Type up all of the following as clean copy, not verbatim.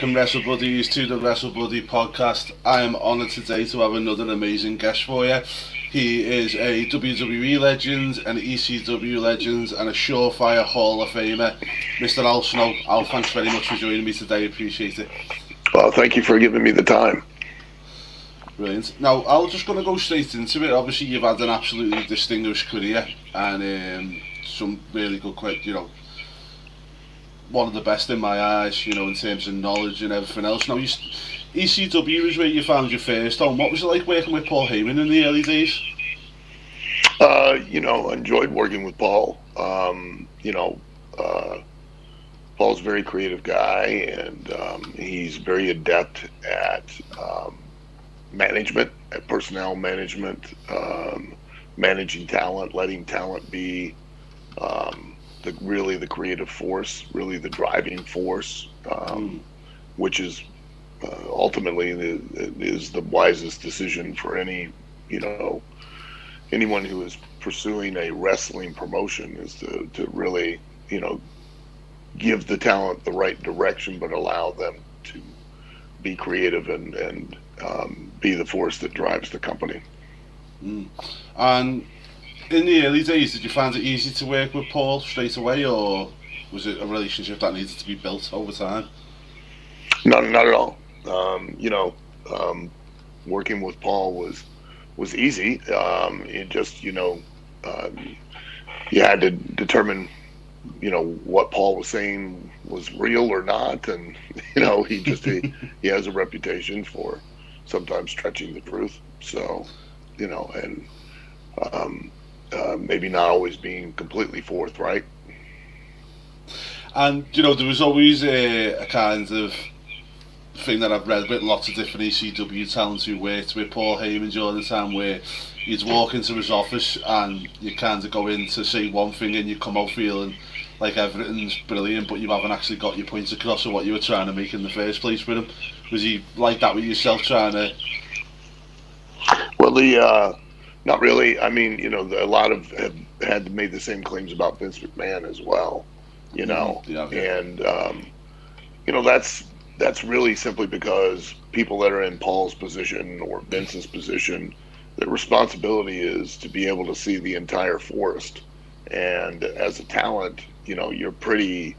welcome Wrestlebuddies to the Wrestlebuddy podcast. I am honoured today to have another amazing guest for you. He is a WWE legend, an ECW legend, and a surefire Hall of Famer, Mr. Al Snow. Al, thanks very much for joining me today. Appreciate it. Well, thank you for giving me the time. Brilliant. Now, Al, just going to go straight into it. Obviously, you've had an absolutely distinguished career and some really good, one of the best in my eyes, in terms of knowledge and everything else. Now, ECW is where you found your first home. What was it like working with Paul Heyman in the early days? Enjoyed working with Paul. Paul's a very creative guy, and he's very adept at management, at personnel management, managing talent, letting talent be the creative force, really the driving force, which is ultimately is the wisest decision for anyone who is pursuing a wrestling promotion, is to really give the talent the right direction, but allow them to be creative and be the force that drives the company. And in the early days, did you find it easy to work with Paul straight away, or was it a relationship that needed to be built over time? Not at all. Working with Paul was easy. It just you had to determine what Paul was saying was real or not, and he has a reputation for sometimes stretching the truth. So maybe not always being completely forthright. And there was always a kind of thing that I've read with lots of different ECW talents who worked with Paul Heyman during the time, where you'd walk into his office and you kind of go in to say one thing and you come out feeling like everything's brilliant, but you haven't actually got your points across of what you were trying to make in the first place with him. Was he like that with yourself, trying to... Well, not really. I mean, a lot of had made the same claims about Vince McMahon as well, and that's really simply because people that are in Paul's position or Vince's position, their responsibility is to be able to see the entire forest. And as a talent, you're pretty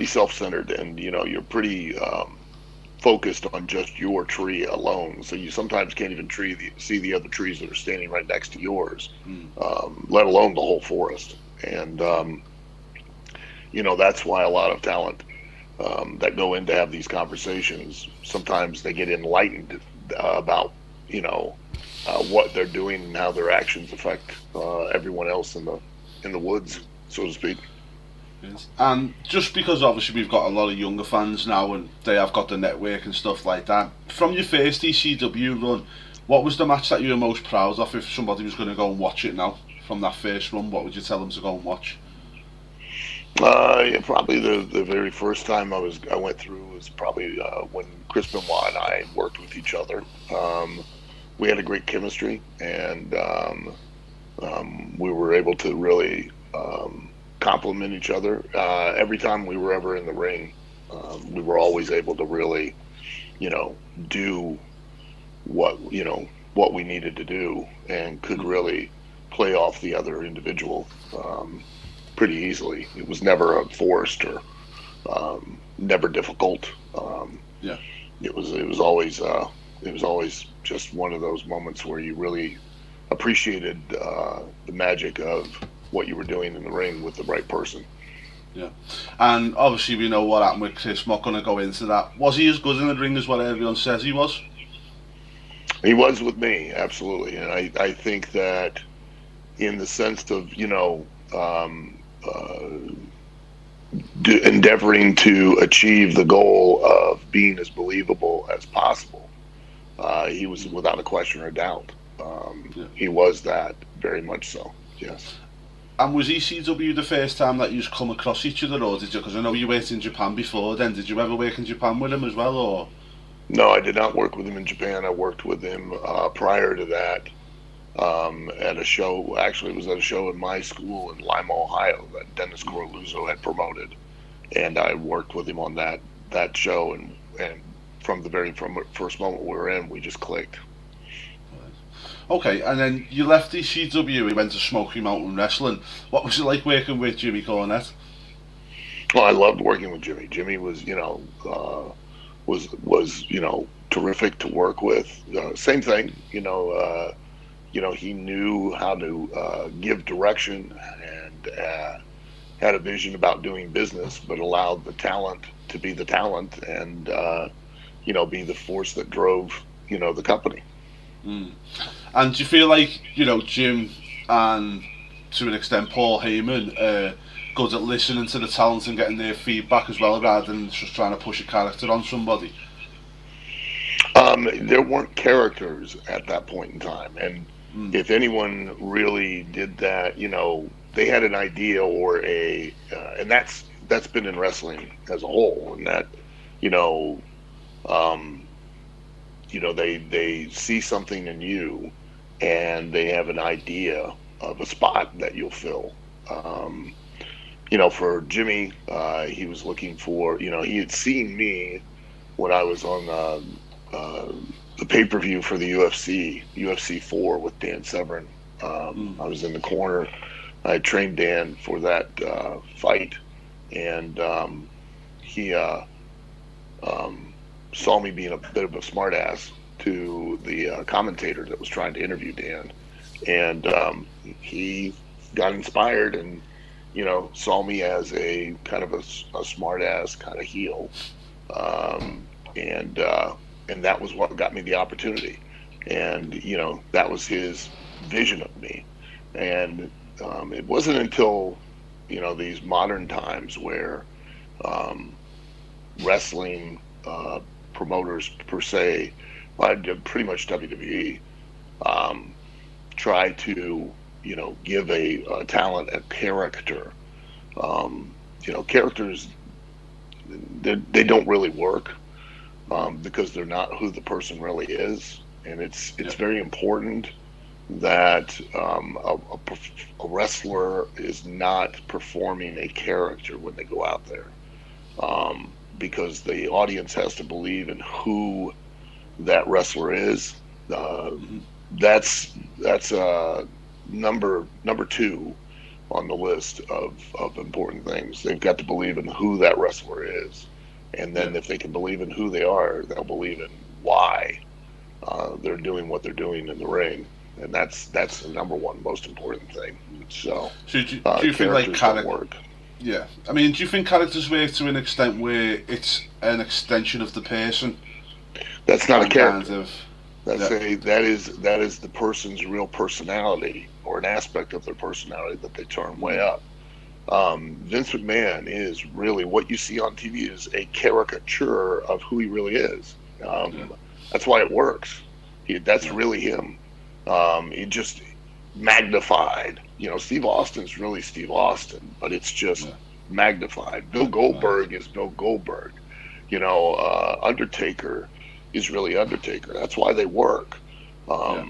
self-centered, and you're pretty focused on just your tree alone. So you sometimes can't even see the other trees that are standing right next to yours, let alone the whole forest. And that's why a lot of talent that go in to have these conversations, sometimes they get enlightened about what they're doing and how their actions affect everyone else in the woods, so to speak. And just because obviously we've got a lot of younger fans now and they have got the network and stuff like that, from your first ECW run, what was the match that you were most proud of? If somebody was going to go and watch it now from that first run, what would you tell them to go and watch? Probably the very first time I went through was probably when Chris Benoit and I worked with each other. We had a great chemistry, and we were able to really complement each other. Every time we were ever in the ring, we were always able to really, do what we needed to do, and could really play off the other individual pretty easily. It was never forced or never difficult. It was always just one of those moments where you really appreciated the magic of what you were doing in the ring with the right person. Yeah, and obviously we know what happened with Chris. I'm not going to go into that. Was he as good in the ring as what everyone says he was? He was with me, absolutely. And I think that in the sense of endeavoring to achieve the goal of being as believable as possible, he was without a question or doubt. He was that, very much so. Yes. And was ECW the first time that you've come across each other, or did you? Because I know you worked in Japan before. Then did you ever work in Japan with him as well, or? No, I did not work with him in Japan. I worked with him prior to that at a show. Actually, it was at a show in my school in Lima, Ohio, that Dennis Coralluzzo had promoted, and I worked with him on that show, and and from the first moment we were in, we just clicked. Okay, and then you left ECW, you went to Smoky Mountain Wrestling. What was it like working with Jimmy Cornette? Well, I loved working with Jimmy. Jimmy was, terrific to work with. Same thing, he knew how to give direction and had a vision about doing business, but allowed the talent to be the talent and be the force that drove the company. Mm. And do you feel like, Jim and to an extent Paul Heyman good at listening to the talent and getting their feedback as well, rather than just trying to push a character on somebody? There weren't characters at that point in time, and Mm. if anyone really did that, they had an idea or and that's been in wrestling as a whole, and that you know, um, they see something in you, and they have an idea of a spot that you'll fill. Um, for Jimmy, he was looking for, he had seen me when I was on the pay per view for the UFC 4 with Dan Severn. Mm. I was in the corner. I trained Dan for that fight, and he um, saw me being a bit of a smartass to the commentator that was trying to interview Dan, and he got inspired and saw me as a kind of a smart ass kind of heel, um, and that was what got me the opportunity, and that was his vision of me, and it wasn't until these modern times where um, wrestling promoters per se, pretty much WWE, um, try to give a talent a character. Characters they don't really work because they're not who the person really is, and it's Yeah. very important that a wrestler is not performing a character when they go out there, because the audience has to believe in who that wrestler is. Uh, Mm-hmm. that's number two on the list of important things. They've got to believe in who that wrestler is, and Yeah. then if they can believe in who they are, they'll believe in why they're doing what they're doing in the ring, and that's the number one most important thing. So So do you think like characters don't character? work. Yeah. I mean, do you think characters work to an extent where it's an extension of the person That's not a and kind character. of That's yeah. that is the person's real personality or an aspect of their personality that they turn way Mm. up. Vince McMahon is really what you see on TV is a caricature of who he really is. Yeah. That's why it works. That's Yeah. really him. He just magnified. Steve Austin's really Steve Austin, but it's just Yeah. magnified. Bill Right. Goldberg is Bill Goldberg. Undertaker is really Undertaker. That's why they work. Yeah.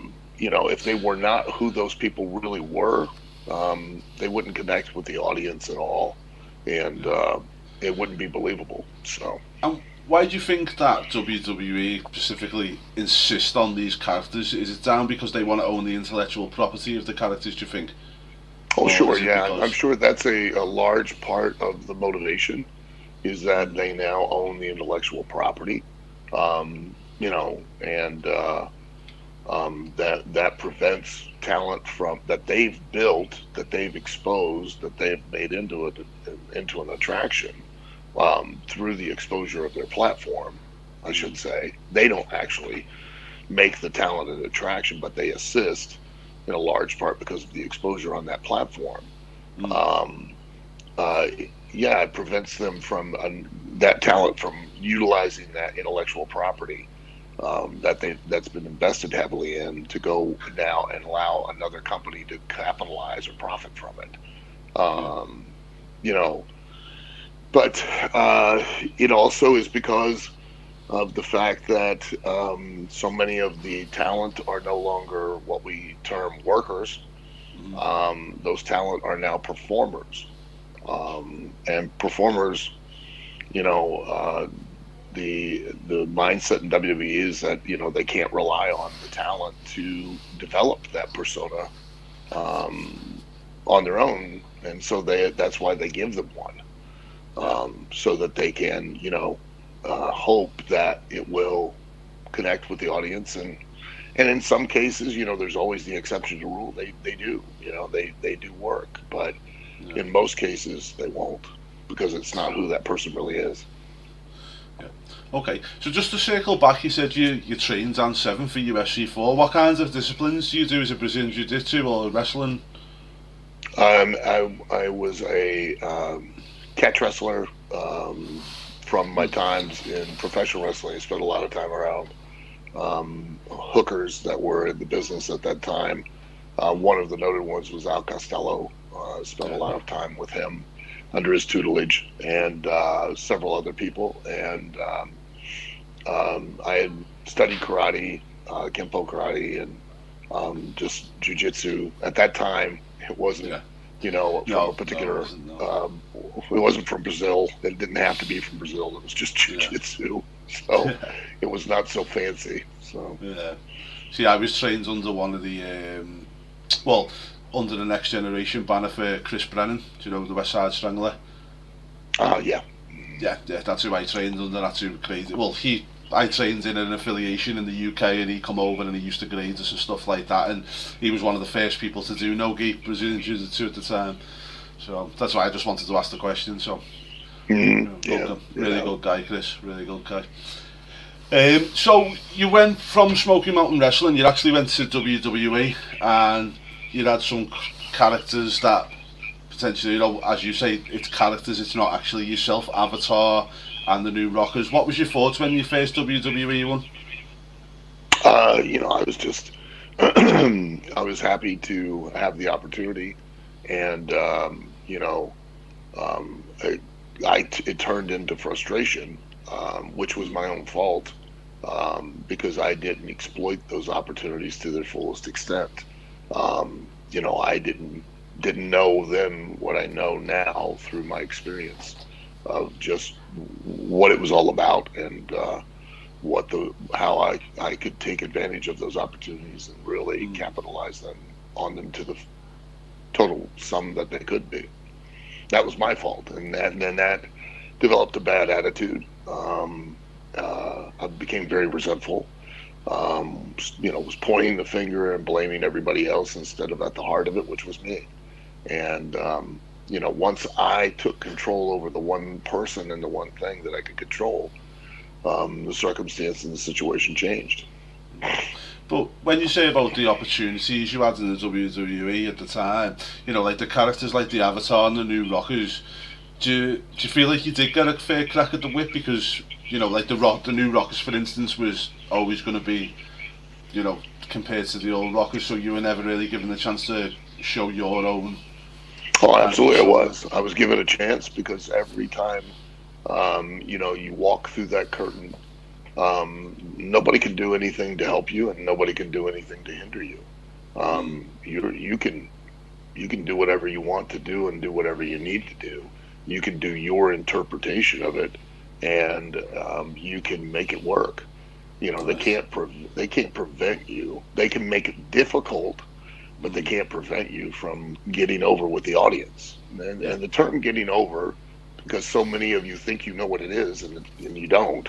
If they were not who those people really were, they wouldn't connect with the audience at all, and Yeah. it wouldn't be believable. So, And why do you think that WWE specifically insist on these characters? Is it down because they want to own the intellectual property of the characters, do you think? oh Or sure, is it yeah, I'm because. sure that's a large part of the motivation is that Mm. they now own the intellectual property, and that prevents talent from that they've built, that they've exposed, that they've made into an attraction through the exposure of their platform. I Mm. should say they don't actually make the talent an attraction, but they assist in a large part because of the exposure on that platform. Mm. Um, uh, yeah, it prevents them from that talent from utilizing that intellectual property that's been invested heavily in to go now and allow another company to capitalize or profit from it. Yeah. Um, you know, but it also is because of the fact that so many of the talent are no longer what we term workers. Mm. Those talent are now performers, and performers, you know, the mindset in WWE is that they can't rely on the talent to develop that persona um, on their own, and so that's why they give them one, Yeah. so that they can hope that it will connect with the audience. And in some cases, there's always the exception to rule. They do, they do work, but Yeah. in most cases they won't, because it's not who that person really is. Yeah. Okay. So just to circle back, you said you trained on 7 for UFC 4. What kinds of disciplines do you do? Is it Brazilian Jiu-Jitsu or wrestling? I was a catch wrestler from my times in professional wrestling. I spent a lot of time around hookers that were in the business at that time. One of the noted ones was Al Costello. Spent a Yeah. lot of time with him under his tutelage, and several other people. And I had studied karate, Kempo karate, and just jujitsu. At that time, it wasn't, Yeah. from a No, no, it particular. wasn't. No. It wasn't from Brazil. It didn't have to be from Brazil. It was just Yeah. jujitsu, so it was not so fancy. So Yeah. See, I was trained under one of the, well, under the Next Generation banner for Chris Brennan. Do you know the West Side Strangler? yeah. Yeah, yeah, that's who I trained under. That's who created. Well, I trained in an affiliation in the UK, and he come over and he used to grade us and stuff like that. And he was one of the first people to do no gi Brazilian Jiu-Jitsu at the time. So that's why I just wanted to ask the question. So, Yeah. really good guy, Chris. Really good guy. So you went from Smoky Mountain Wrestling. You actually went to WWE, and you had some characters that potentially, as you say, it's characters. It's not actually yourself. Avatar and the New Rockers. What was your thoughts when you first WWE won? I was just, I was happy to have the opportunity, and it turned into frustration, which was my own fault, because I didn't exploit those opportunities to their fullest extent. I didn't know then what I know now through my experience of just what it was all about, and how I could take advantage of those opportunities and really Mm. capitalize on them to the total sum that they could be. That was my fault, and then that developed a bad attitude. I became very resentful. Was pointing the finger and blaming everybody else instead of at the heart of it, which was me. And once I took control over the one person and the one thing that I could control, the circumstance and the situation changed. But when you say about the opportunities you had in the WWE at the time, like the characters like the Avatar and the New Rockers, do you feel like you did get a fair crack at the whip? Because like the New Rockers, for instance, was always going to be, compared to the old Rockers, so you were never really given the chance to show your own Oh, kind of absolutely, I persona. was. I was given a chance because every time, you walk through that curtain, nobody can do anything to help you, and nobody can do anything to hinder you. Mm. You can do whatever you want to do and do whatever you need to do. You can do your interpretation of it, and you can make it work. Nice. They can't prevent you. They can make it difficult, but they Mm. can't prevent you from getting over with the audience. Yeah. And the term "getting over," because so many of you think you know what it is, and you don't.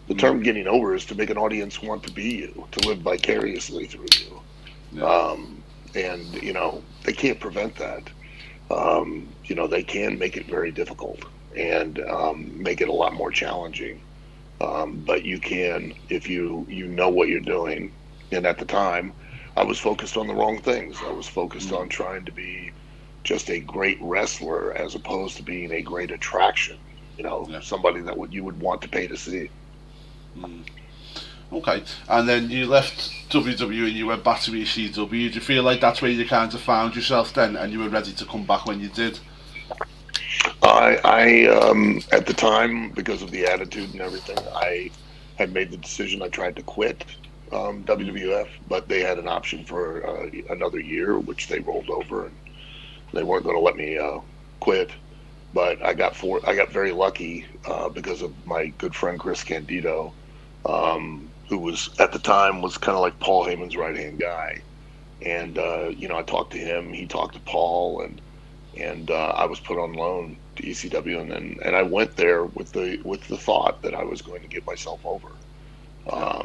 The Mm. term "getting over" is to make an audience want to be you, to live vicariously through you. Yeah. And they can't prevent that. They can make it very difficult, and make it a lot more challenging. But you can, if you know what you're doing. And at the time, I was focused on the wrong things. I was focused Mm. on trying to be just a great wrestler as opposed to being a great attraction. Yeah. Somebody that you would want to pay to see. Mm. Okay. And then you left WWE and you went back to ECW. Do you feel like that's where you kind of found yourself then, and you were ready to come back when you did? At the time, because of the attitude and everything, I had made the decision. I tried to quit Mm. WWF, but they had an option for another year, which they rolled over, and they weren't going to let me quit. but I got very lucky because of my good friend Chris Candido, who was at the time was kind of like Paul Heyman's right hand guy. And I talked to him. He talked to Paul, and I was put on loan to ECW, and I went there with the thought that I was going to get myself over. Yeah.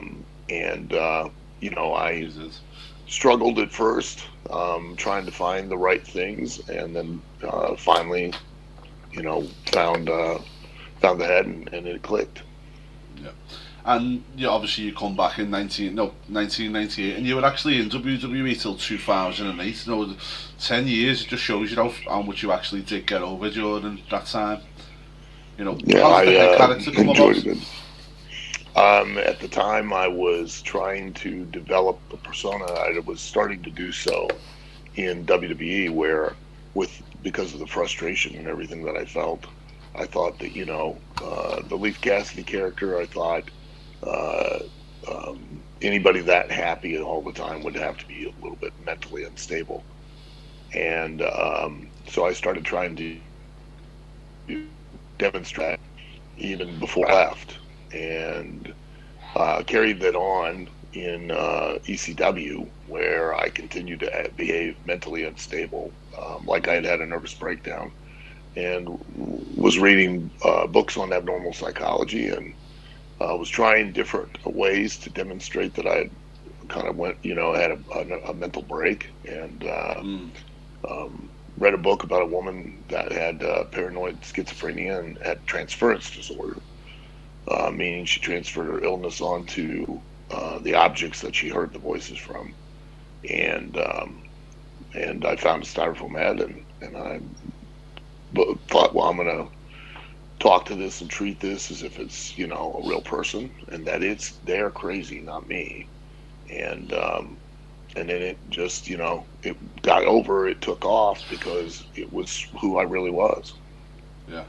And I Jesus. struggled at first, trying to find the right things, and then finally, found the head, and it clicked. Yeah. And obviously you come back in 1998, and you were actually in WWE till 2008. 10 years. It just shows you how much you actually did get over during that time. Yeah, How did I the head character come enjoyed about? it. At the time, I was trying to develop a persona. I was starting to do so in WWE, where, because of the frustration and everything that I felt, I thought that the Leaf Cassidy character. I thought anybody that happy all the time would have to be a little bit mentally unstable, and so I started trying to demonstrate even before I left, and carried that on in ECW, where I continued to behave mentally unstable, like I had had a nervous breakdown, and was reading books on abnormal psychology, and was trying different ways to demonstrate that I had kind of had a mental break, and Mm. read a book about a woman that had paranoid schizophrenia and had transference disorder, meaning she transferred her illness onto the objects that she heard the voices from. And I found a styrofoam head, and I thought, well, I'm going to talk to this and treat this as if it's a real person, and that they're crazy, not me. And then it just it got over. It took off because it was who I really was. Yeah.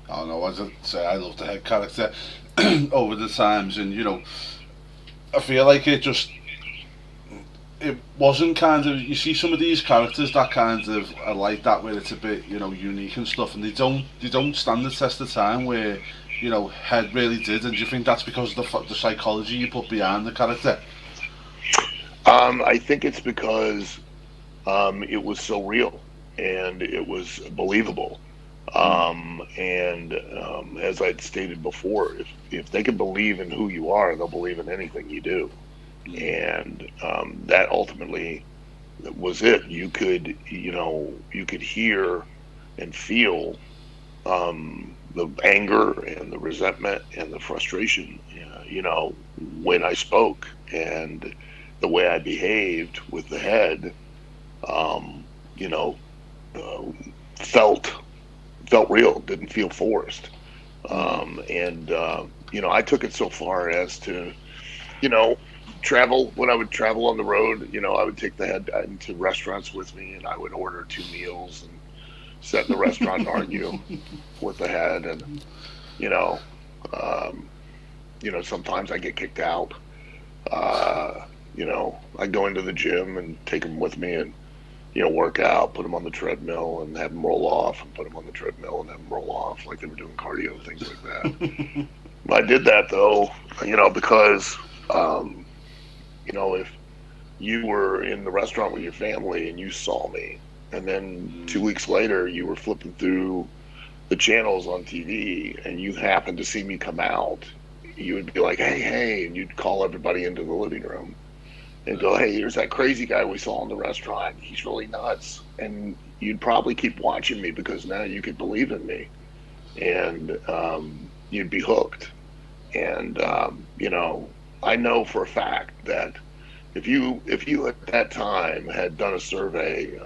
I don't know. As I say, I love the head character over the times, and I feel like it wasn't kind of, you see some of these characters that kind of are like that, where it's a bit unique and stuff, and they don't stand the test of time, where Head really did. And do you think that's because of the psychology you put behind the character? I think it's because it was so real and it was believable. Mm. And as I'd stated before, if they can believe in who you are, they'll believe in anything you do. Mm. And that ultimately was it. You could hear and feel the anger and the resentment and the frustration, when I spoke, and the way I behaved with the head, um, you know, uh, felt felt real, didn't feel forced. Mm. And I took it so far as to, you know, travel when I would travel on the road. I would take the head into restaurants with me, and I would order two meals and sit in the restaurant and argue with the head, and you know, um, sometimes I get kicked out. I go into the gym and take them with me, and work out, put them on the treadmill, and have them roll off, and put them on the treadmill and have them roll off like they were doing cardio, things like that. I did that though, because um, if you were in the restaurant with your family and you saw me, and then Mm. 2 weeks later you were flipping through the channels on TV and you happened to see me come out, you would be like, "Hey, hey," and you'd call everybody into the living room and Yeah. go, "Hey, here's that crazy guy we saw in the restaurant. He's really nuts." And you'd probably keep watching me because now you could believe in me, and you'd be hooked. And I know for a fact that if you at that time had done a survey,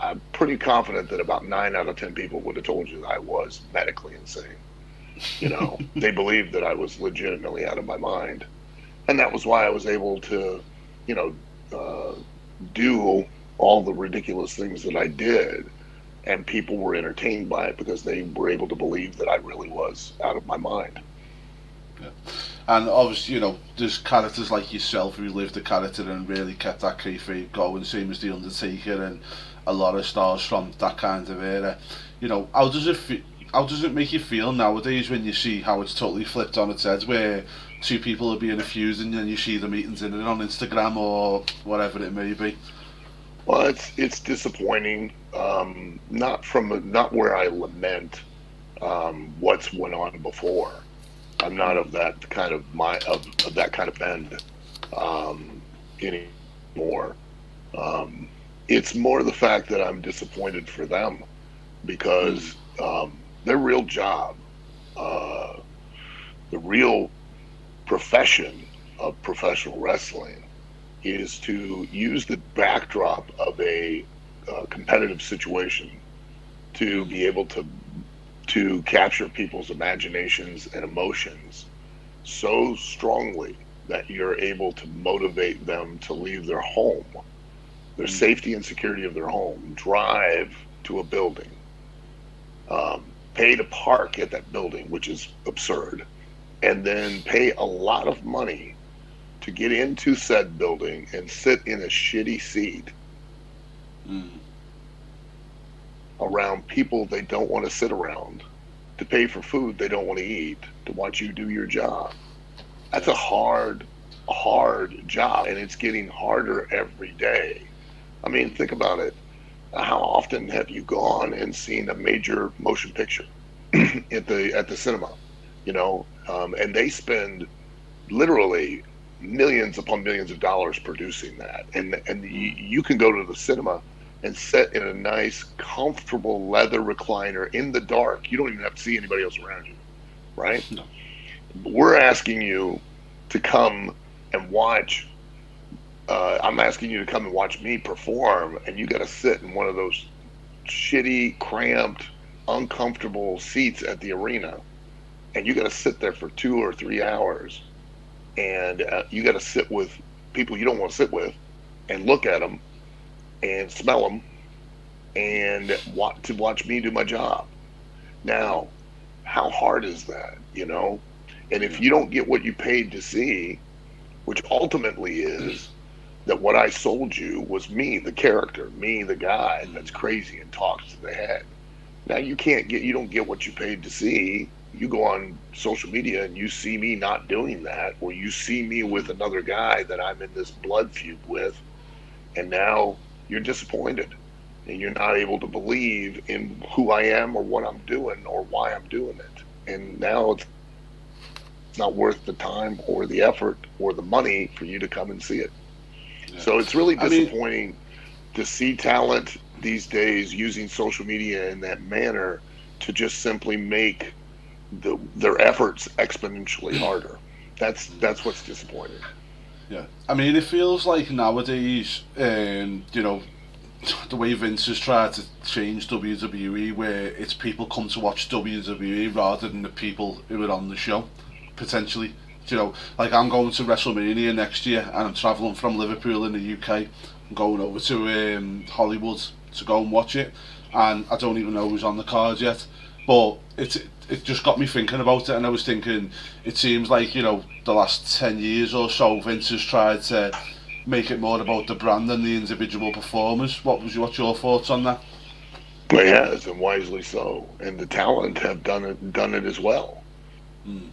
I'm pretty confident that about 9 out of 10 people would have told you that I was medically insane. They believed that I was legitimately out of my mind, and that was why I was able to, you know, uh, do all the ridiculous things that I did, and people were entertained by it because they were able to believe that I really was out of my mind. Yeah. And obviously, there's characters like yourself who lived the character and really kept that kayfabe going, same as the Undertaker and a lot of stars from that kind of era. How does it make you feel nowadays when you see how it's totally flipped on its head, where two people are being accused and then you see the meetings in it on Instagram or whatever it may be? Well, it's disappointing. Not where I lament what's went on before. I'm not of that kind of of that kind of bend um, anymore. Um, it's more the fact that I'm disappointed for them Mm. because their real job, uh, the real profession of professional wrestling, is to use the backdrop of a competitive situation to Mm. be able to capture people's imaginations and emotions so strongly that you're able to motivate them to leave their home, their Mm. safety and security of their home, drive to a building, pay to park at that building, which is absurd, and then pay a lot of money to get into said building and sit in a shitty seat Mm. around people they don't want to sit around, to pay for food they don't want to eat, to watch you do your job. That's Yeah. a hard job, and it's getting harder every day. I mean, think about it. How often have you gone and seen a major motion picture at the cinema? And they spend literally millions upon millions of dollars producing that, and Mm. you can go to the cinema and sit in a nice, comfortable leather recliner in the dark. You don't even have to see anybody else around you, right? No. We're asking you to come and watch. I'm asking you to come and watch me perform, and you got to sit in one of those shitty, cramped, uncomfortable seats at the arena, and you got to sit there for 2 or 3 hours, and you got to sit with people you don't want to sit with, and look at them and smell them, and want to watch me do my job. Mm. Now, how hard is that? And if Yeah. you don't get what you paid to see, which ultimately is that what I sold you was me, the character, me, the guy Mm. that's crazy and talks to the head. Now you don't get what you paid to see. You go on social media and you see me not doing that, or you see me with Mm. another guy that I'm in this blood feud with, and now you're disappointed and you're not able to believe in who I am or what I'm doing or why I'm doing it. And now it's not worth the time or the effort or the money for you to come and see it. So it's really Yeah. I disappointing mean, to see talent these days using social media in that manner to just simply make their efforts exponentially harder. That's what's disappointing. yeah. I mean, it feels like nowadays, the way Vince has tried to change WWE, where it's people come to watch WWE rather than the people who are on the show, potentially. Like I'm going to WrestleMania next year, and I'm travelling from Liverpool in the UK. I'm going over to Hollywood to go and watch it, and I don't even know who's on the card yet. But it just got me thinking about it, and I was thinking, it seems like the last 10 years or so, Vince has tried to make it more about the brand than the individual performers. What's your thoughts on that? It has, and wisely so. And the talent have done it as well. Mm.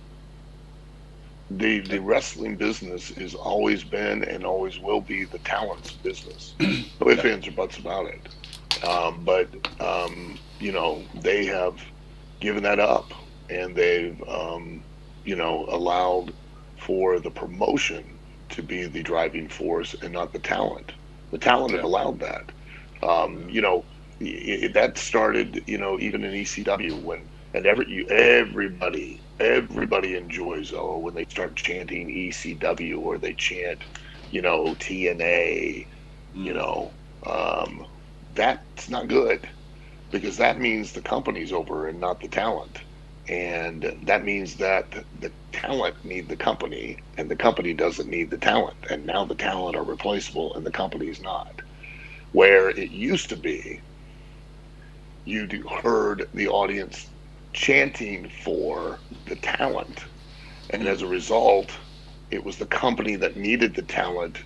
The wrestling business has always been and always will be the talent's business. No ifs, Yeah. ands, or buts about it. But they have given that up, and they've allowed for the promotion to be the driving force and not the talent. The talent have Yeah. allowed that. That started, even in ECW when and everybody enjoys when they start chanting ECW or they chant, TNA, you Mm. know, um, that's not good because that means the company's over and not the talent. And that means that the talent need the company and the company doesn't need the talent. And now the talent are replaceable and the company's not. Where it used to be, you heard the audience chanting for the talent. And Mm. as a result, it was the company that needed the talent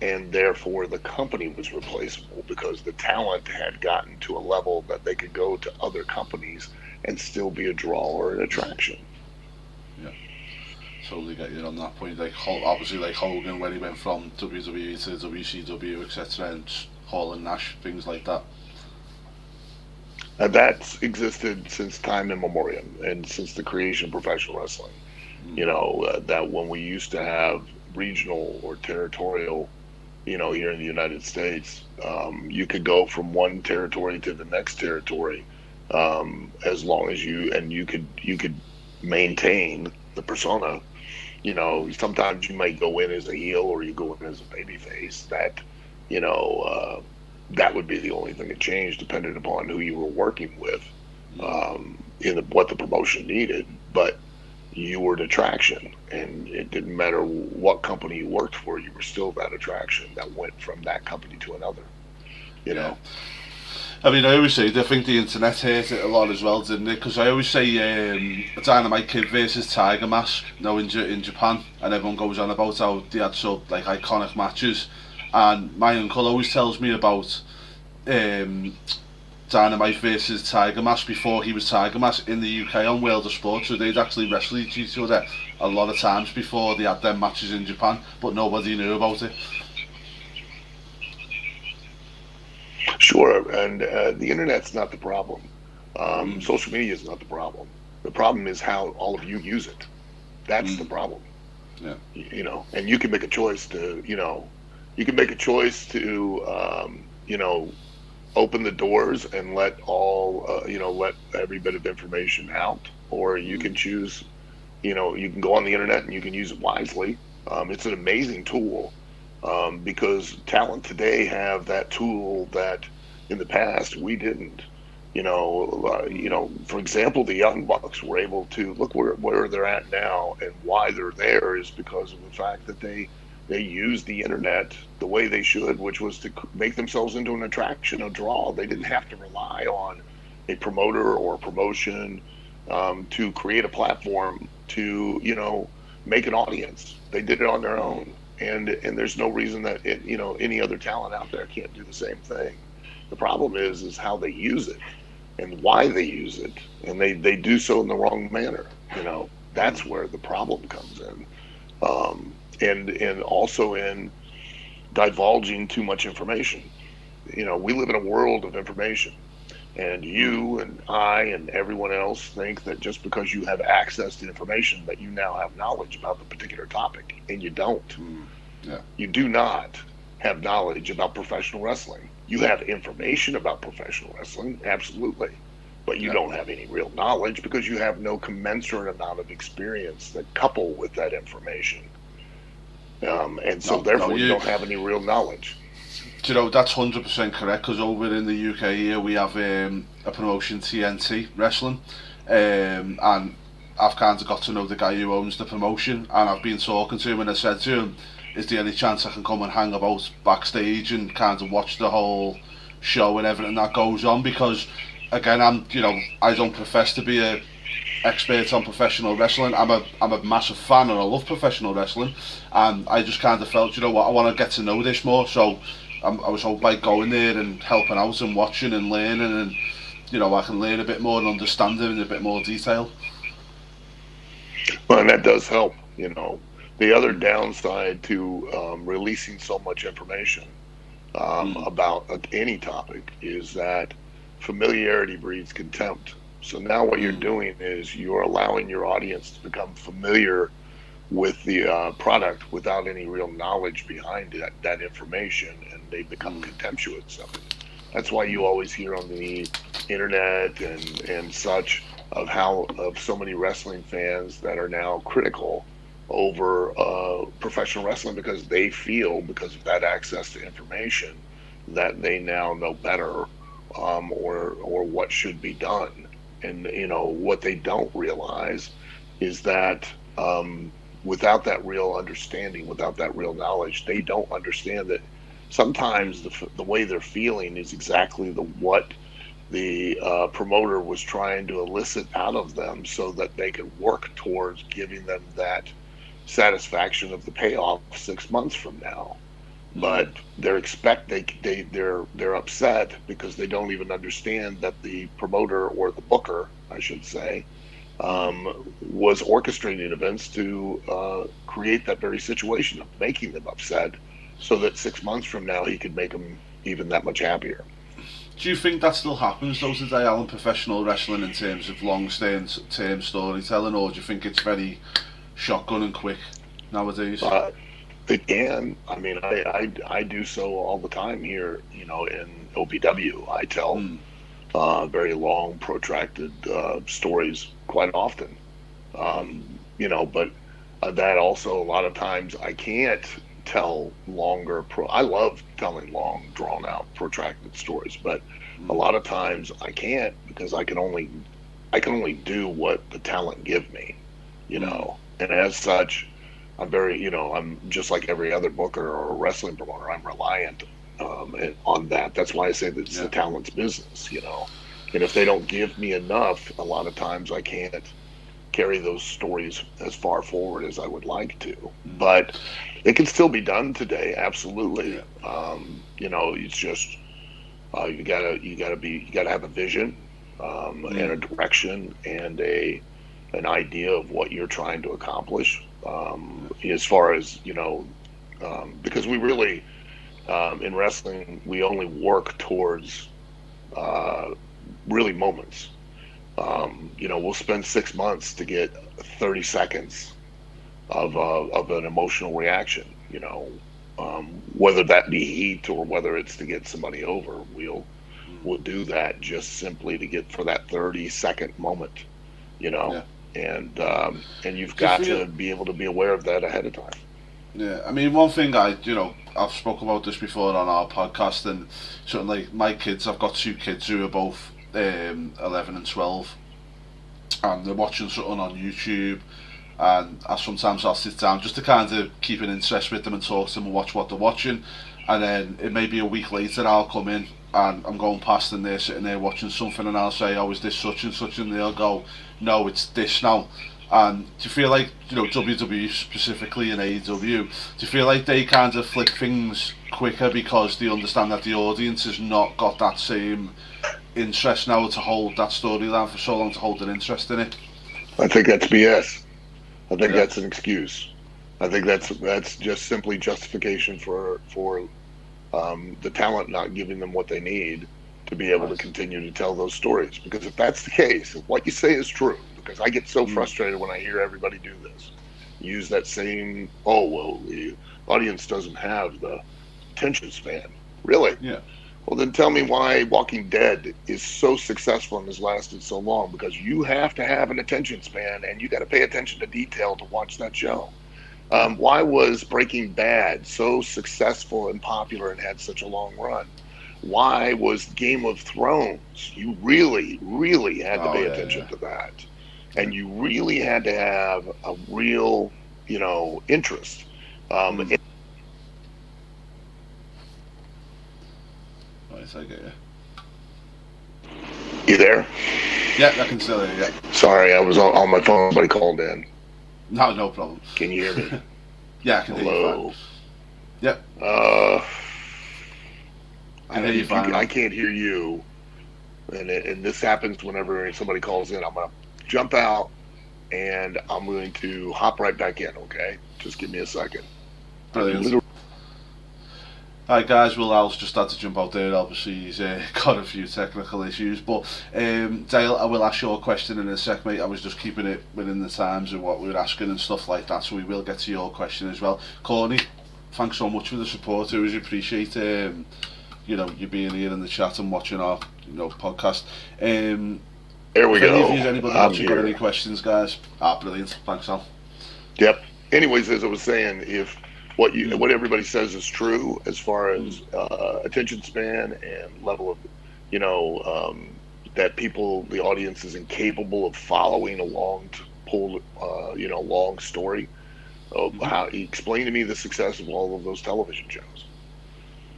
and therefore the company was replaceable because the talent had gotten to a level that they could go to other companies and still be a draw or an attraction. Yeah, totally get you on that point. Like obviously, like Hogan when he went from WWE to WCW, etc., and Hall and Nash, things like that. And that's existed since time immemorial and since the creation of professional wrestling. Mm. That when we used to have regional or territorial, here in the United States, you could go from one territory to the next territory, as long as you could maintain the persona. Sometimes you might go in as a heel or you go in as a baby face. You know, that would be the only thing that changed, depending upon who you were working with, Mm. in what the promotion needed. But you were an attraction, and it didn't matter what company you worked for. You were still that attraction that went from that company to another. You Yeah. know, I mean, I always say, I think the internet hurt it a lot as well, didn't it? Because I always say Dynamite Kid versus Tiger Mask, in Japan, and everyone goes on about how they had so like iconic matches. And my uncle always tells me about um, Dynamite versus Tiger Mask before he was Tiger Mask in the UK on World of Sport. So they'd actually wrestled each other a lot of times before they had their matches in Japan, but nobody knew about it. sure. And the internet's not the problem. Mm, Social media is not the problem. The problem is how all of you use it. That's the mm, problem. yeah, And you can make a choice to, you can make a choice to, open the doors and let every bit of information out, or you mm, can choose, you can go on the internet and you can use it wisely. It's an amazing tool, because talent today have that tool that in the past we didn't. mm, For example, the Young Bucks were able to look where they're at now, and why they're there is because of the fact that they used the internet the way they should, which was to make themselves into an attraction, a draw. They didn't have to rely on a promoter or a promotion, to create a platform to make an audience. They did it on their mm, own, and there's no reason that any other talent out there can't do the same thing. The problem is how they use it and why they use it, and they do so in the wrong manner. mm, That's where the problem comes in, and also in divulging too much information. We live in a world of information, and mm, you and I and everyone else think that just because you have access to information that you now have knowledge about the particular topic, and you don't. mm, yeah, You do not have knowledge about professional wrestling. You have mm, information about professional wrestling, absolutely, but you yeah. don't have any real knowledge because you have no commensurate amount of experience that couple with that information. And so, No, no, therefore, you don't have any real knowledge. that's 100% correct. Because over in the UK here, we have a promotion, TNT Wrestling, and I've kind of got to know the guy who owns the promotion, and I've been talking to him, and I said to him, "Is there any chance I can come and hang about backstage and kind of watch the whole show and everything that goes on?" Because again, I don't profess to be a expert on professional wrestling. I'm a massive fan and I love professional wrestling, and I just kind of felt, what, I want to get to know this more. So I was hoping by going there and helping out and watching and learning, and I can learn a bit more and understand it in a bit more detail. Well, and that does help. The other Mm, downside to releasing so much information, mm, about any topic, is that familiarity breeds contempt. So now what you're mm, doing is you're allowing your audience to become familiar with the product without any real knowledge behind that information, and they become mm, contemptuous of it. That's why you mm, always hear on the internet and such of so many wrestling fans that are now critical over professional wrestling because they feel, because of that access to information, that they now know better, or what should be done. And what they don't realize is that, without that real understanding, without that real knowledge, they don't understand that sometimes the way they're feeling is exactly what the promoter was trying to elicit out of them so that they could work towards giving them that satisfaction of the payoff 6 months from now. but they're upset because they don't even understand that the promoter or the booker, I should say, was orchestrating events to create that very situation of making them upset, so that 6 months from now he could make them even that much happier. Do you think that still happens though today, Alan, professional wrestling in terms of long-term storytelling, or do you think it's very shotgun and quick nowadays? It can. I mean, I do so all the time here, in OPW. I tell very long, protracted stories quite often. But that also a lot of times I can't tell longer. I love telling long, drawn out, protracted stories, but a lot of times I can't because I can only do what the talent give me, and as such, I'm just like every other booker or wrestling promoter. I'm reliant on that. That's why I say that it's the talent's business. And if they don't give me enough, a lot of times I can't carry those stories as far forward as I would like to. But it can still be done today, absolutely. It's just you gotta have a vision and a direction and an idea of what you're trying to accomplish. As far as because we really in wrestling we only work towards really moments. We'll spend 6 months to get 30 seconds of an emotional reaction. Whether that be heat or whether it's to get somebody over, we'll do that just simply to get for that 30-second moment. And you've got to be able to be aware of that ahead of time. Yeah, I mean, one thing I've spoken about this before on our podcast, and certainly my kids, I've got 2 kids who are both 11 and 12, and they're watching something on YouTube, and I'll sit down just to kind of keep an interest with them and talk to them and watch what they're watching, and then it may be a week later I'll come in and I'm going past and they're sitting there watching something and I'll say, oh, is this such and such, and they'll go, no, it's this now. And do you feel like, WWE specifically and AEW, do you feel like they kind of flick things quicker because they understand that the audience has not got that same interest now to hold that storyline for so long, to hold an interest in it? I think that's BS. I think that's an excuse. I think that's just simply justification for the talent not giving them what they need to be able to continue to tell those stories. Because if that's the case, if what you say is true, because I get so frustrated when I hear everybody do this, use that same, the audience doesn't have the attention span. Really? Yeah. Well, then tell me why Walking Dead is so successful and has lasted so long. Because you have to have an attention span and you got to pay attention to detail to watch that show. Why was Breaking Bad so successful and popular and had such a long run? Why was Game of Thrones? You really, really had to pay attention to that. And you really had to have a real, interest. Right, I get you. You there? Yeah, I can still hear you. Sorry, I was on my phone. Somebody called in. No problem. Can you hear me? Yeah, I can hear you fine. Yep. I can't hear you. And this happens whenever somebody calls in. I'm going to jump out and I'm going to hop right back in, okay? Just give me a second. Brilliant. Alright guys, Al's just had to jump out there. Obviously he's got a few technical issues, but Dale, I will ask your question in a sec, mate. I was just keeping it within the times of what we were asking and stuff like that, so we will get to your question as well. Corny, thanks so much for the support. I really appreciate you being here in the chat and watching our podcast. There we go. If anybody else got any questions, guys? Brilliant. Thanks, Al. Yep. Anyways, as I was saying, if what everybody says is true as far as attention span and level of, that the audience is incapable of following a long story. Explain to me the success of all of those television shows.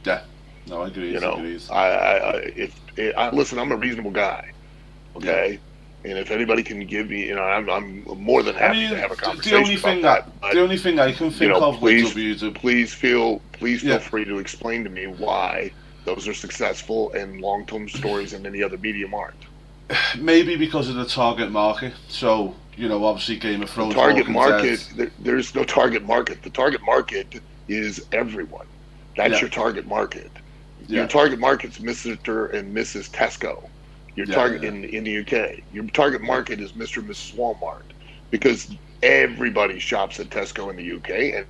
Yeah, no, I agree. Listen, I'm a reasonable guy, okay, And if anybody can give me, I'm more than I happy to mean, have a the only conversation about thing that. that But the only thing I can think of with WWE, please feel yeah, free to explain to me why those are successful and long-term stories and any other medium aren't. maybe because of the target market. So obviously Game of The Thrones, target Walking Dead, market, there's no target market. The target market is everyone. That's yeah, your target market. Your yeah, target market's Mr. and Mrs. Tesco. Your yeah, target yeah, in the UK. Your target yeah, market is Mr. and Mrs. Walmart because everybody shops at Tesco in the UK and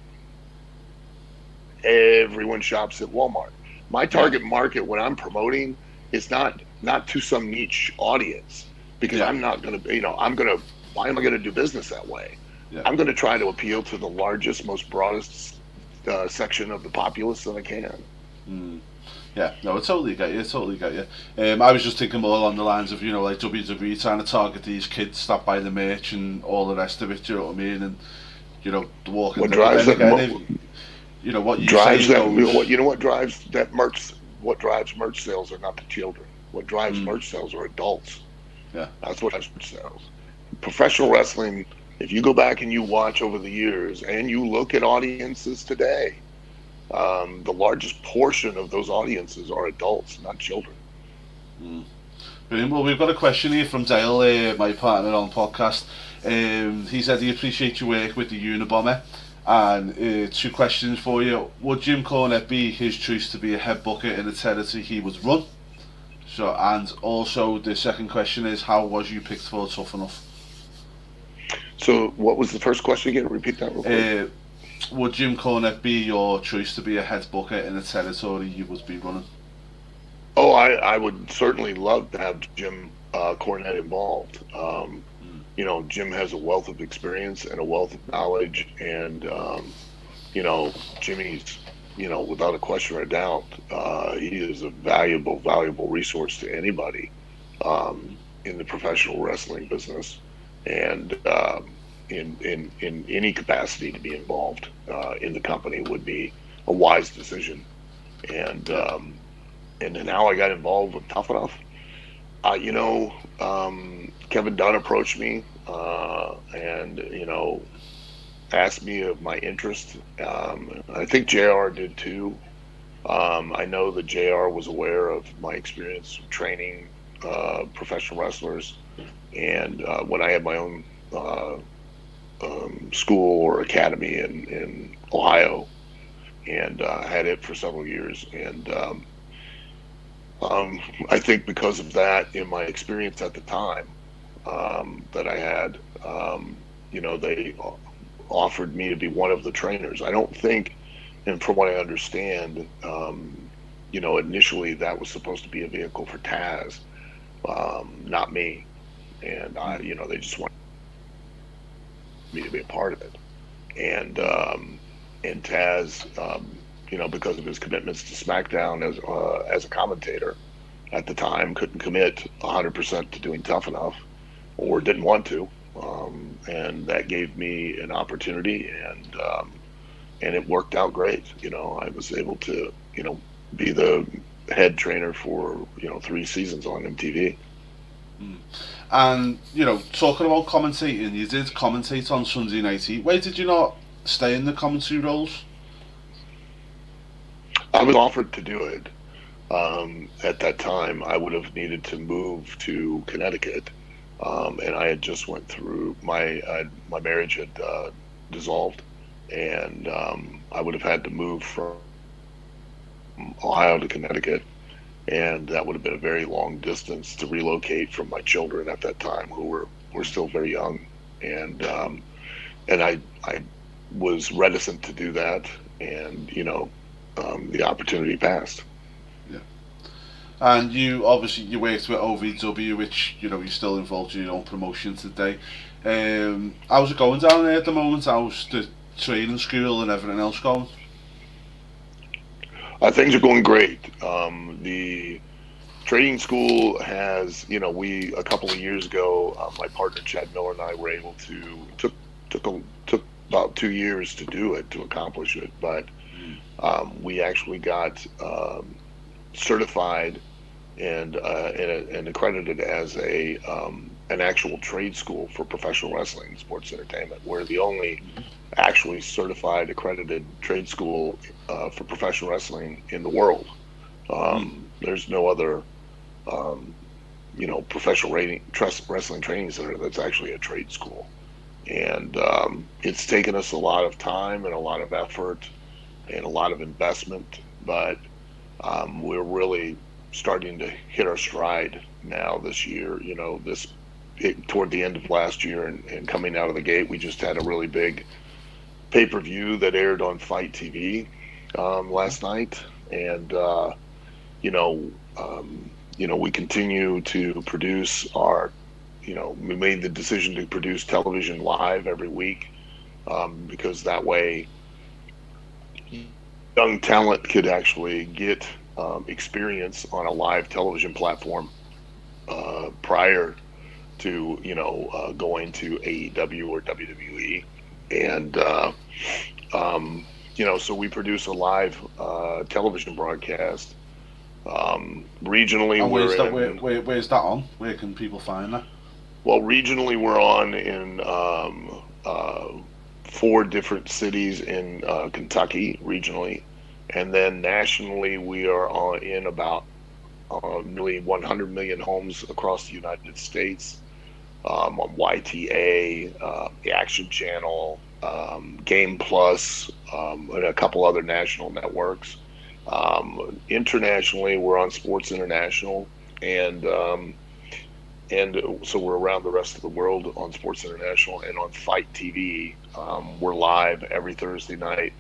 everyone shops at Walmart. My yeah, target market when I'm promoting is not to some niche audience because yeah, I'm not going to, I'm going to, why am I going to do business that way? yeah. I'm going to try to appeal to the largest, most broadest section of the populace that I can. Mm. Yeah, no, I totally get you. I totally get you. I was just thinking more along the lines of like WWE trying to target these kids, stop by the merch and all the rest of it. Do you know what I mean? And the Walking What Dead. But drives then that again, if what you drives say that goes. what drives that merch what drives merch sales are not the children. What drives Mm, merch sales are adults. yeah, That's what drives merch sales. Professional wrestling, if you go back and you watch over the years and you look at audiences today, the largest portion of those audiences are adults, not children. mm. Brilliant. Well, we've got a question here from Dale, my partner on podcast. He said he appreciates your work with the Unabomber. And two questions for you. Would Jim Cornette be his choice to be a head booker in the territory he was run? So, and also the second question is, how was you picked for Tough Enough? So, what was the first question again? Repeat that real quick. Uh, would Jim Cornette be your choice to be a head booker in the territory you would be running? Oh, I would certainly love to have Jim Cornette involved. Mm. Jim has a wealth of experience and a wealth of knowledge, and Jimmy's, without a question or a doubt, he is a valuable resource to anybody in the professional wrestling business, and in any capacity to be involved in the company would be a wise decision. And Yeah. and then how I got involved with Tough Enough. Kevin Dunn approached me and asked me of my interest. I think JR did too. I know that JR was aware of my experience training professional wrestlers, and when I had my own school or academy in Ohio, and had it for several years, and I think because of that, in my experience at the time that I had, they offered me to be one of the trainers. I don't think, and from what I understand, initially that was supposed to be a vehicle for Taz, not me. And Mm. they just wanted me to be a part of it. And Mm. and Taz, because of his commitments to SmackDown as a commentator at the time, couldn't commit 100% to doing Tough Enough, or Mm. didn't want to. And that gave me an opportunity, and it worked out great. I was able to, be the head trainer for 3 seasons on MTV. Mm. And talking about commentating, you did commentate on Sunday Night Heat. Why did you not stay in the commentary roles? I was offered to do it. At that time, I would have needed to move to Connecticut, and I had just went through my marriage had dissolved, and I would have had to move from Ohio to Connecticut, and that would have been a very long distance to relocate from my children at that time, who were still very young, and I was reticent to do that, and the opportunity passed. Yeah. And you obviously you worked with OVW, which you're still involved in your own promotion today. How's it going down there at the moment? How's the training school and everything else going? Things are going great. The trading school has, we a couple of years ago, my partner Chad Miller and I were able to took about 2 years to do it, to accomplish it, but Mm. we actually got certified and accredited as a an actual trade school for professional wrestling and sports entertainment. We're the only actually certified, accredited trade school for professional wrestling in the world. Mm. There's no other, um, professional wrestling training center that's actually a trade school. And it's taken us a lot of time and a lot of effort and a lot of investment, but we're really starting to hit our stride now this year. Toward the end of last year and coming out of the gate, we just had a really big pay-per-view that aired on Fight TV last night, and you know, we continue to produce we made the decision to produce television live every week, because that way young talent could actually get experience on a live television platform prior to going to AEW or WWE, and so we produce a live television broadcast. Regionally, And we're where's that on? Where can people find that? well, regionally we're on in four different cities in Kentucky regionally, and then nationally we are in about nearly 100 million homes across the United States, on YTA, the Action Channel, Game Plus, and a couple other national networks. Internationally, we're on Sports International, and so we're around the rest of the world on Sports International and on Fight TV. We're live every Thursday night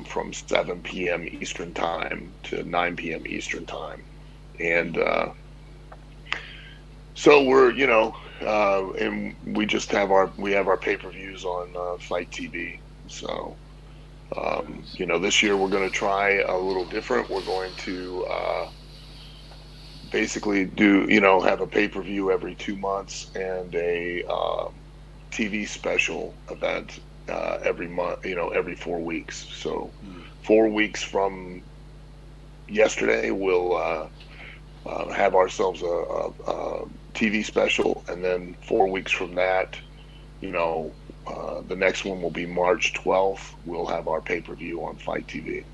from 7 p.m. Eastern Time to 9 p.m. Eastern Time, and so and we just have our pay-per-views on Fight TV. So this year we're going to try a little different. We're going to basically have a pay-per-view every 2 months and a TV special event every month, every 4 weeks. So 4 weeks from yesterday, we'll have ourselves a TV special, and then 4 weeks from that, the next one will be March 12th. We'll have our pay-per-view on Fight TV.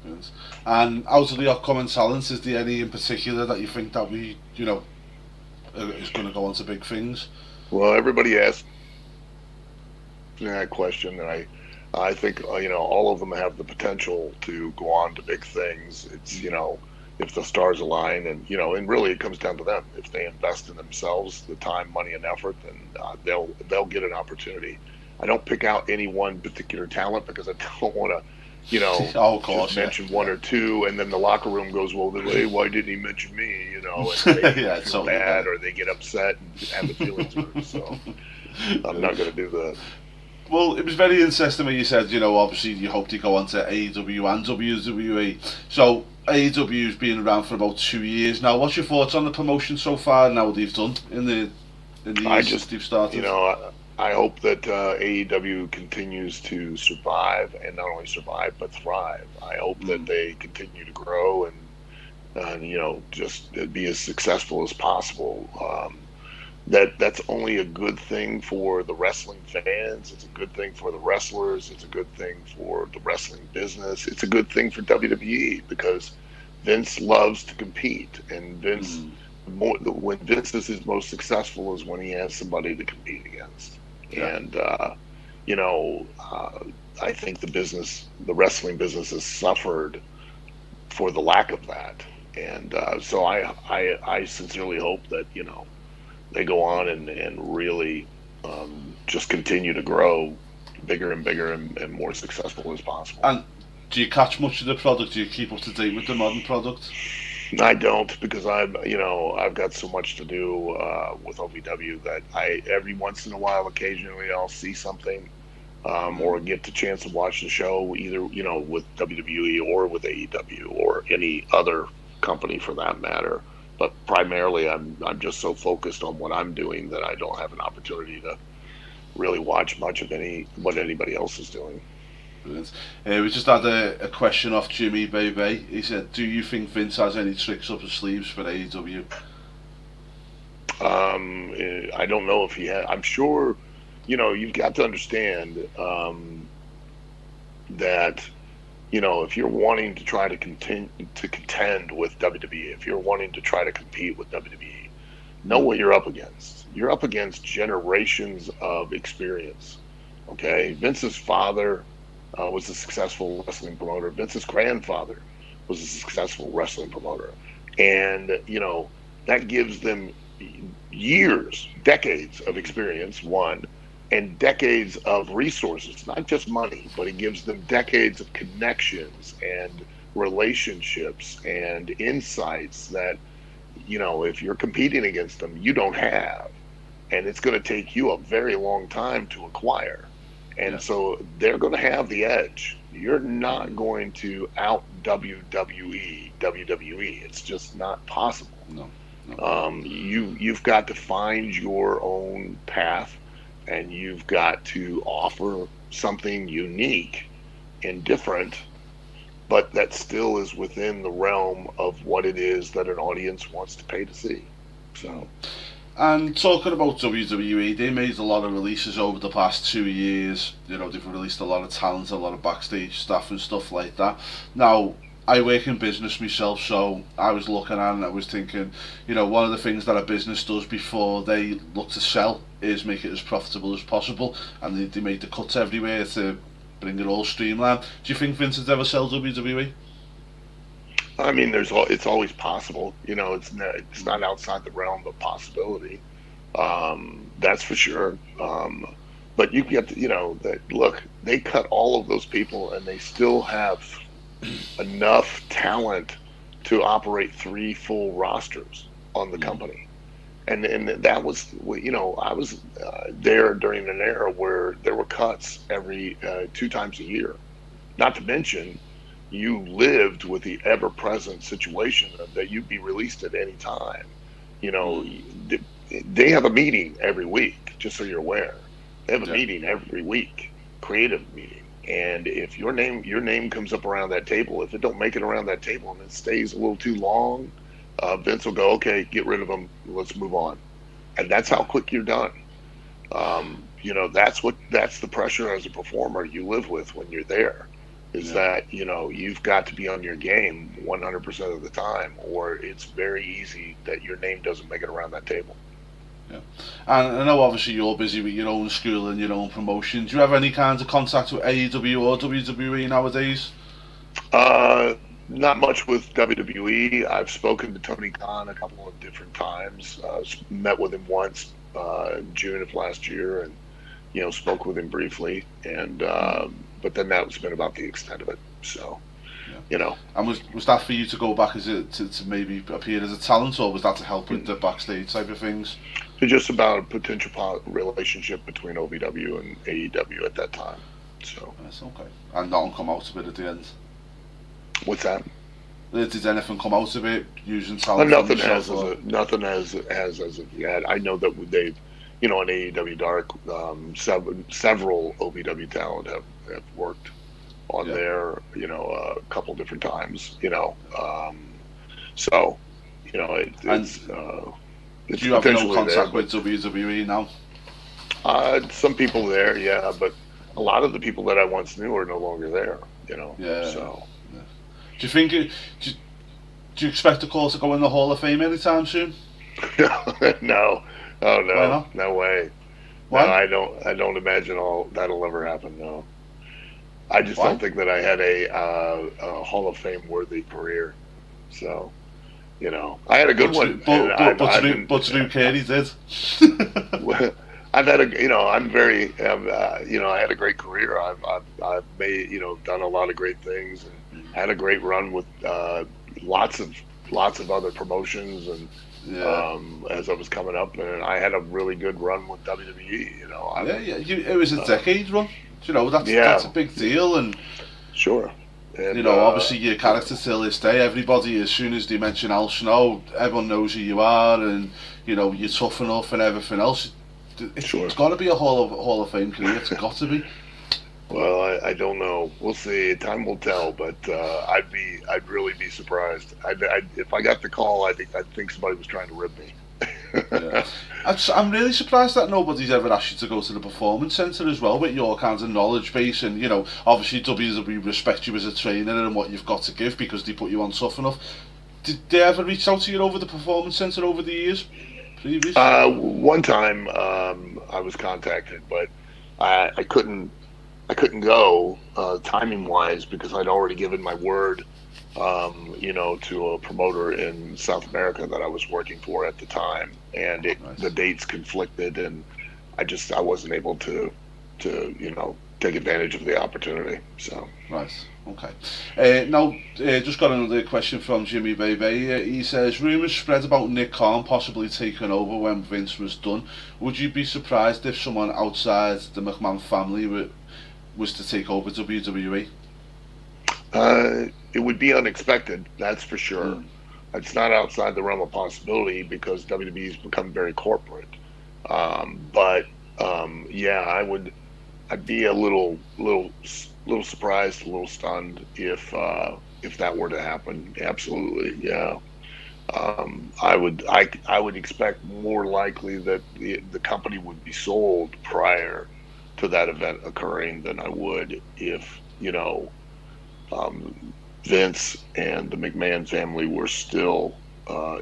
Yes. And out of the upcoming talents, is there any in particular that you think that is going to go on to big things? Well, everybody asks that question, and I think all of them have the potential to go on to big things. It's if the stars align, and really it comes down to them. If they invest in themselves, the time, money, and effort, then they'll get an opportunity. I don't pick out any one particular talent because I don't want to Oh, of course, just mention one or two, and then the locker room goes, well, hey, why didn't he mention me? And they feel bad, or they get upset and have the feelings hurt. So I'm not going to do that. Well, it was very interesting when you said, obviously you hope to go on to AEW and WWE. So AEW's been around for about 2 years now. What's your thoughts on the promotion so far? Now what they've done in the years since they've started. I hope that AEW continues to survive, and not only survive but thrive. I hope that they continue to grow and just be as successful as possible. That's only a good thing for the wrestling fans. It's a good thing for the wrestlers. It's a good thing for the wrestling business. It's a good thing for WWE because Vince loves to compete, and when Vince is his most successful is when he has somebody to compete against. Yeah. And I think the wrestling business has suffered for the lack of that, and so I sincerely hope that they go on and really just continue to grow bigger and bigger and more successful as possible. And do you catch much of the product? Do you keep up to date with the modern product? I don't, because I've got so much to do with OVW that every once in a while, occasionally I'll see something or get the chance to watch the show either with WWE or with AEW or any other company for that matter. But primarily, I'm just so focused on what I'm doing that I don't have an opportunity to really watch much of what anybody else is doing. We just had a question off Jimmy Bebe. He said, "Do you think Vince has any tricks up his sleeves for AEW?" I don't know if he had. I'm sure, you've got to understand that if you're wanting to try to contend with WWE, if you're wanting to try to compete with WWE, know Mm. what you're up against. You're up against generations of experience. Okay, Vince's father was a successful wrestling promoter. Vince's grandfather was a successful wrestling promoter, and that gives them years, decades of experience. One, and decades of resources, not just money, but it gives them decades of connections and relationships and insights that, if you're competing against them, you don't have. And it's going to take you a very long time to acquire. And Yeah. so they're going to have the edge. You're not Mm. going to out WWE. It's just not possible. No. No. You've got to find your own path, and you've got to offer something unique and different, but that still is within the realm of what it is that an audience wants to pay to see. Mm. So, And talking about WWE, they made a lot of releases over the past 2 years. They've released a lot of talent, a lot of backstage stuff and stuff like that. Now, I work in business myself, so I was looking at it and I was thinking, one of the things that a business does before they look to sell is make it as profitable as possible, and they make the cuts everywhere to bring it all streamlined. Do you think Vincent ever sell WWE? I mean, it's always possible. It's not outside the realm of possibility. That's for sure. But you get to, that look, they cut all of those people, and they still have enough talent to operate three full rosters on the Mm. company. And that was, I was there during an era where there were cuts every 2 times a year. Not to mention, you lived with the ever-present situation that you'd be released at any time. You know, Mm. they have a meeting every week, just so you're aware. They have a Yeah. meeting every week, creative meeting. And if your name comes up around that table, if it don't make it around that table and it stays a little too long, Vince will go, okay, get rid of them. Let's move on. And that's how Yeah. quick you're done. That's the pressure as a performer you live with when you're there, is Yeah. that you've got to be on your game 100% of the time, or it's very easy that your name doesn't make it around that table. Yeah. And I know obviously you're busy with your own school and your own promotion. Do you have any kinds of contact with AEW or WWE nowadays? Uh, Not much with WWE. I've spoken to Tony Khan a couple of different times. Met with him once June of last year, and spoke with him briefly, and Mm. but then that's been about the extent of it. So, Yeah. you know, And was that for you to go back as to maybe appear as a talent, or was that to help with the backstage type of things? it's just about a potential relationship between OVW and AEW at that time. So, Yes, okay. And nothing come out of it at the end. what's that? Did anything come out of it using talent from Nothing yourself? Or? nothing has as of yet. I know that they've, on AEW Dark, several OVW talent have worked on Yeah. there, a couple different times, so, And it's do you have no potentially there, contact but with WWE now? some people there, yeah, but a lot of the people that I once knew are no longer there, Yeah. so. Yeah. Do you think it? Do you expect the call to go in the Hall of Fame anytime soon? No, oh Why no, not? no way. No, Why? I don't imagine all that'll ever happen. No, I just Why? don't think that I had a Hall of Fame worthy career. So, I had a good one, and Drew Carey did. I've had I'm very, I had a great career. I've made, done a lot of great things, and had a great run with lots of lots of other promotions, and Yeah. as I was coming up, and I had a really good run with WWE. Yeah, yeah. It was a decade run. That's Yeah, a big deal, and sure, and obviously your character till this day. Everybody, as soon as they mention Al Snow, everyone knows who you are, and you're tough enough and everything else. sure. It's got to be a Hall of Fame career. It's got to be. Well, I don't know. We'll see. Time will tell. But I'd really be surprised. If I got the call, I think somebody was trying to rip me. Yeah. I'm really surprised that nobody's ever asked you to go to the performance centre as well with your kind of knowledge base, and obviously WWE respect you as a trainer and what you've got to give because they put you on tough enough. Did they ever reach out to you over the performance centre over the years previous? One time I was contacted, but I couldn't go timing wise because I'd already given my word, to a promoter in South America that I was working for at the time, and the Nice. dates conflicted, and I wasn't able to take advantage of the opportunity. So Right. Okay. Now, just got another question from Jimmy Bebe. He says, rumours spread about Nick Khan possibly taking over when Vince was done. Would you be surprised if someone outside the McMahon family was to take over WWE? it would be unexpected, that's for sure. Mm. It's not outside the realm of possibility because WWE's become very corporate. But yeah, I'd be a little surprised, a little stunned if that were to happen. Absolutely, yeah. I would expect more likely that the company would be sold prior to that event occurring than I would if um, Vince and the McMahon family were still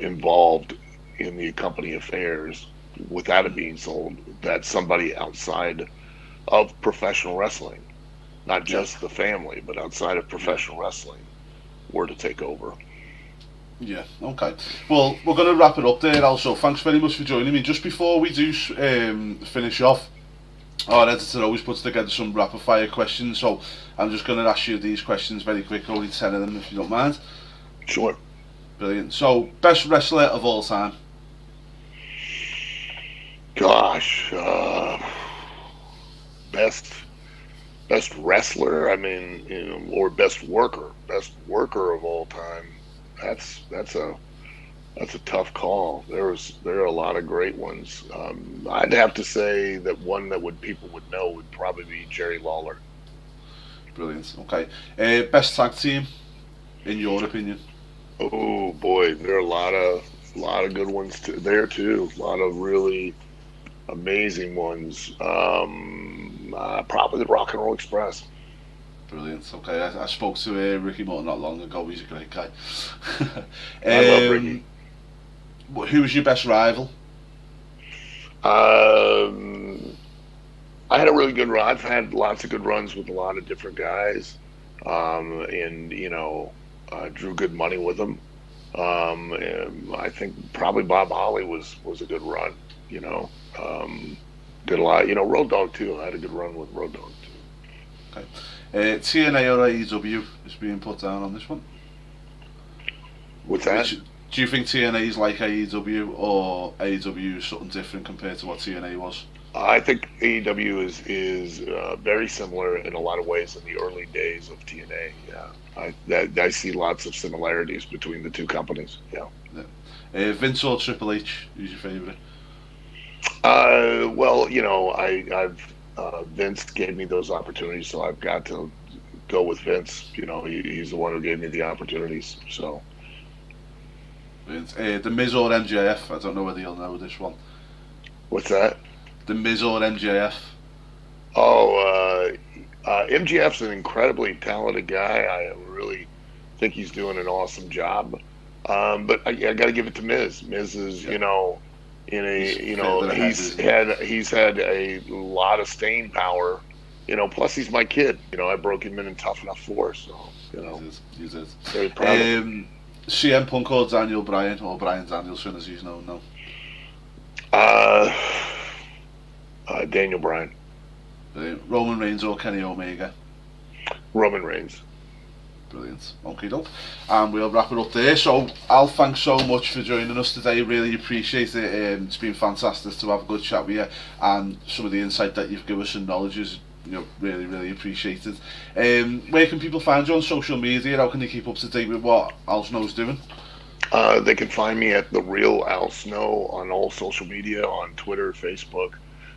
involved in the company affairs without it being sold. That somebody outside of professional wrestling, not Yeah. just the family, but outside of Yeah. professional wrestling, were to take over. Yeah, okay. Well, we're going to wrap it up there, also. Thanks very much for joining me. Just before we do finish off, our editor always puts together some rapid fire questions, so I'm just going to ask you these questions very quick, only 10 of them if you don't mind. Sure. Brilliant. So, best wrestler of all time? Gosh, best best wrestler. I mean, or best worker of all time. That's that's a that's a tough call. There are a lot of great ones. I'd have to say that one that would people would know would probably be Jerry Lawler. Brilliant. Okay. Best tag team, in your opinion? Oh boy, there are a lot of good ones there too. A lot of really amazing ones. Probably the Rock and Roll Express. Brilliant. Okay, I spoke to Ricky Morton not long ago. He's a great guy. I love Ricky. um, who was your best rival? Um, I had a really good run. I've had lots of good runs with a lot of different guys, and drew good money with them. And I think probably Bob Holly was a good run. You know, um, did a lot. Road Dogg too. I had a good run with Road Dogg too. Okay. TNA or AEW is being put down on this one. What's that? Which do you think TNA is like AEW or AEW is something different compared to what TNA was? I think AEW is very similar in a lot of ways in the early days of TNA. Yeah, I see lots of similarities between the two companies. Yeah. Yeah. Vince or Triple H? Who's your favourite? Well, I've Vince gave me those opportunities, so I've got to go with Vince. He's the one who gave me the opportunities. So, The Miz or MJF? I don't know whether you'll know this one. what's that? The Miz or MJF? Oh, MGF's an incredibly talented guy. I really think he's doing an awesome job. But I got to give it to Miz. Miz is, Yeah. in He's a, further ahead, isn't he? he's had a lot of staying power. Plus he's my kid. I broke him in Tough Enough 4, so He's it. very proud of him. CM Punk or Daniel Bryan, or Bryan Danielson as he's known now. Uh, Daniel Bryan, Roman Reigns or Kenny Omega. Roman Reigns. Brilliant. Okay, doke. And we'll wrap it up there. So, Al, thanks so much for joining us today. Really appreciate it. It's been fantastic to have a good chat with you, and some of the insight that you've given us and knowledge is, really, really appreciated. Where can people find you on social media? How can they keep up to date with what Al Snow's doing? They can find me at the Real Al Snow on all social media, on Twitter, Facebook.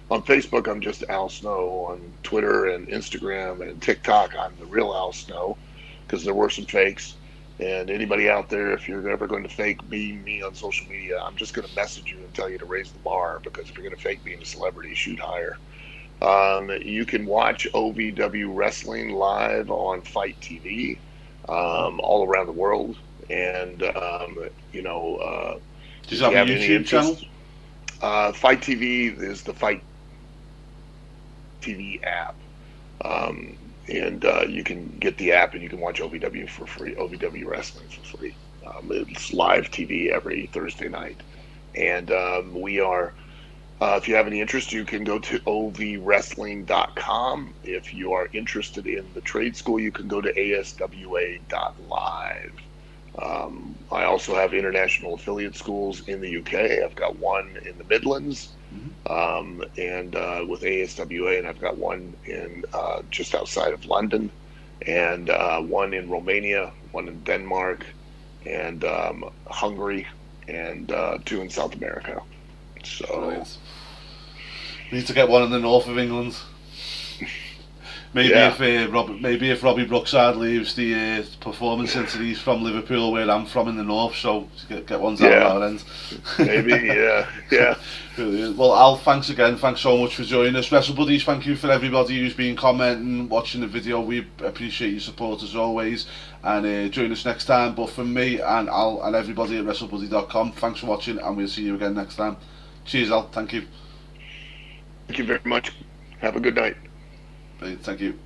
On Facebook, I'm just Al Snow. On Twitter and Instagram and TikTok, I'm the Real Al Snow, because there were some fakes. And anybody out there, if you're ever going to fake being me on social media, I'm just going to message you and tell you to raise the bar, because if you're going to fake being a celebrity, shoot higher. You can watch OVW Wrestling live on Fight TV all around the world. And, Do you if have you a have any YouTube channel? interest, Fight TV is the Fight TV app. And you can get the app and you can watch OVW for free, OVW Wrestling for free. It's live TV every Thursday night. And we are, if you have any interest, you can go to ovwrestling.com. If you are interested in the trade school, you can go to aswa.live. I also have international affiliate schools in the UK. I've got one in the Midlands, and with ASWA, and I've got one in just outside of London, and one in Romania, one in Denmark, and Hungary, and two in South America. So Brilliant. Need to get one in the north of England. Maybe yeah, if Robbie Brookside leaves the performance centre, he's from Liverpool, where I'm from in the north, so get one down at yeah, our end. maybe, yeah, yeah. Brilliant. Well, Al, thanks again. Thanks so much for joining us. Wrestlebuddies, thank you for everybody who's been commenting, watching the video. We appreciate your support as always. And join us next time. But from me and Al and everybody at WrestleBuddy.com, thanks for watching, and we'll see you again next time. Cheers, Al. Thank you. Thank you very much. Have a good night. Thank you.